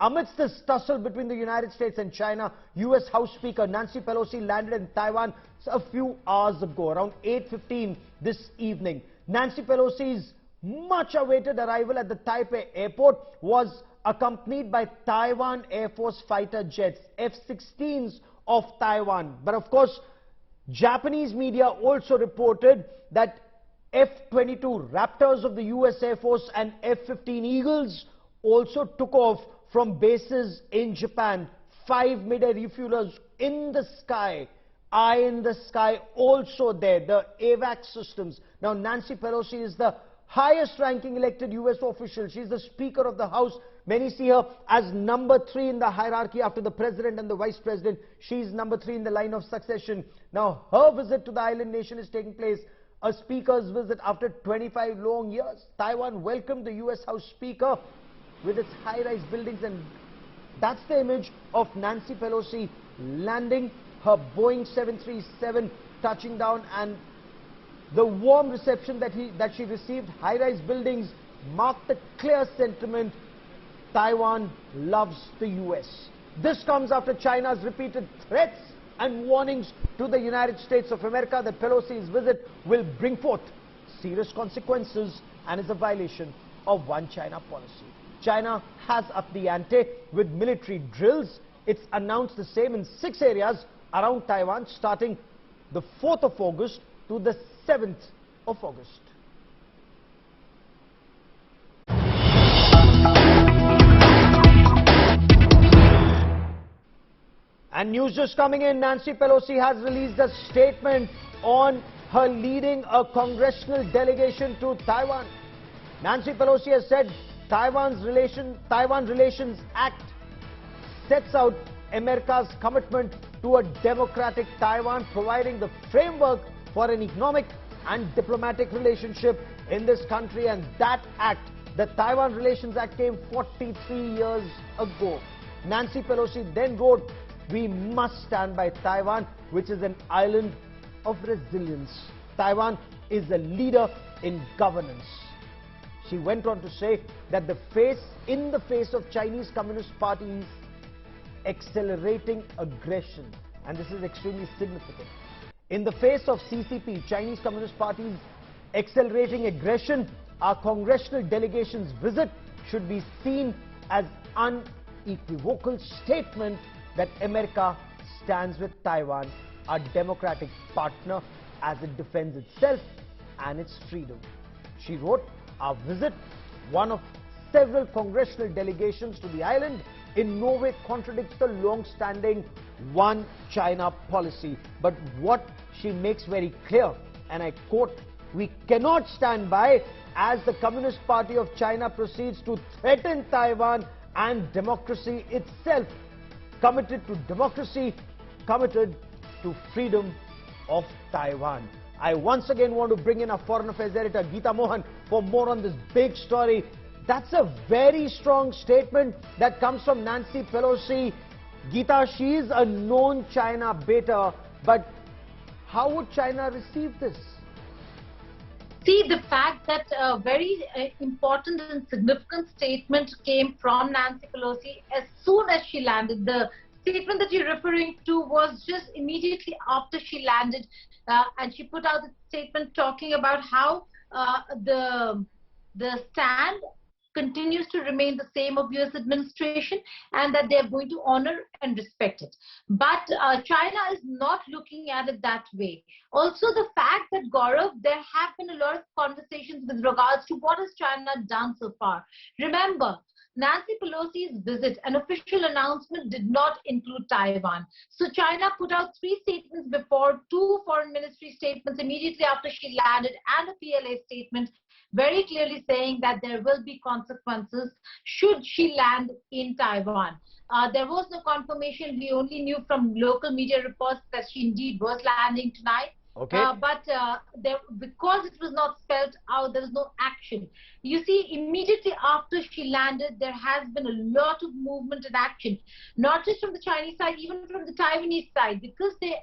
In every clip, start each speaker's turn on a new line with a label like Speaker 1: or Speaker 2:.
Speaker 1: Amidst this tussle between the United States and China, U.S. House Speaker Nancy Pelosi landed in Taiwan a few hours ago, around 8:15 this evening. Nancy Pelosi's much-awaited arrival at the Taipei airport was accompanied by Taiwan Air Force fighter jets, F-16s of Taiwan. But of course, Japanese media also reported that F-22 Raptors of the U.S. Air Force and F-15 Eagles also took off from bases in Japan. 5 mid-air refuelers in the sky, eye in the sky also there, the AVAC systems. Now Nancy Pelosi is the highest ranking elected US official. She's the Speaker of the House. Many see her as number 3 in the hierarchy after the President and the Vice President. She's number 3 in the line of succession. Now her visit to the island nation is taking place, a Speaker's visit after 25 long years. Taiwan welcomed the US House Speaker with its high-rise buildings, and that's the image of Nancy Pelosi landing, her Boeing 737 touching down, and the warm reception that she received. High-rise buildings mark the clear sentiment: Taiwan loves the US. This comes after China's repeated threats and warnings to the United States of America that Pelosi's visit will bring forth serious consequences and is a violation of One China policy. China has upped the ante with military drills. It's announced the same in 6 areas around Taiwan, starting the 4th of August to the 7th of August. And news just coming in, Nancy Pelosi has released a statement on her leading a congressional delegation to Taiwan. Nancy Pelosi has said Taiwan Relations Act sets out America's commitment to a democratic Taiwan, providing the framework for an economic and diplomatic relationship in this country. And that act, the Taiwan Relations Act, came 43 years ago. Nancy Pelosi then wrote, "We must stand by Taiwan, which is an island of resilience. Taiwan is a leader in governance." She went on to say that in the face of Chinese Communist Party's accelerating aggression, and this is extremely significant, in the face of CCP, Chinese Communist Party's accelerating aggression, our congressional delegation's visit should be seen as unequivocal statement that America stands with Taiwan, our democratic partner, as it defends itself and its freedom. She wrote, "Our visit, one of several congressional delegations to the island, in no way contradicts the long-standing One China policy." But what she makes very clear, and I quote, "We cannot stand by as the Communist Party of China proceeds to threaten Taiwan and democracy itself. Committed to democracy, committed to freedom of Taiwan." I once again want to bring in our Foreign Affairs editor, Geeta Mohan, for more on this big story. That's a very strong statement that comes from Nancy Pelosi. Geeta, she is a known China beta, but how would China receive this?
Speaker 2: See, the fact that a very important and significant statement came from Nancy Pelosi as soon as she landed. The statement that you're referring to was just immediately after she landed, and she put out a statement talking about how the stand continues to remain the same of US administration, and that they're going to honor and respect it. But China is not looking at it that way. Also, the fact that, Gaurav, there have been a lot of conversations with regards to what has China done so far. Remember, Nancy Pelosi's visit, an official announcement, did not include Taiwan. So China put out 3 statements before, 2 foreign ministry statements immediately after she landed, and a PLA statement, very clearly saying that there will be consequences should she land in Taiwan. There was no confirmation. We only knew from local media reports that she indeed was landing tonight.
Speaker 1: Okay.
Speaker 2: But because it was not spelled out, there was no action. You see, immediately after she landed, there has been a lot of movement and action, not just from the Chinese side, even from the Taiwanese side, because they,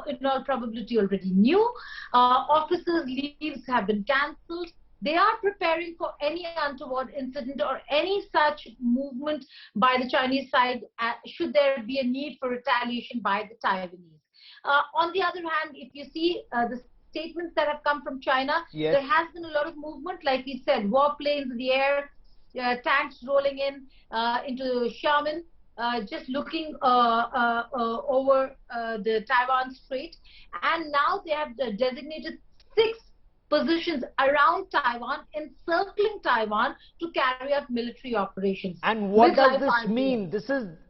Speaker 2: in all probability, already knew. Officers' leaves have been cancelled. they are preparing for any untoward incident or any such movement by the Chinese side, should there be a need for retaliation by the Taiwanese. On the other hand, if you see the statements that have come from China,
Speaker 1: yes,
Speaker 2: there has been a lot of movement, like we said, warplanes in the air, tanks rolling into Xiamen, just looking over the Taiwan Strait, and now they have designated 6 positions around Taiwan, encircling Taiwan to carry out military operations.
Speaker 1: And what does this mean?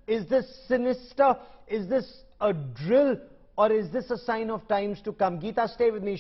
Speaker 1: Is this sinister? Is this a drill? Or is this a sign of times to come? Geeta, stay with me.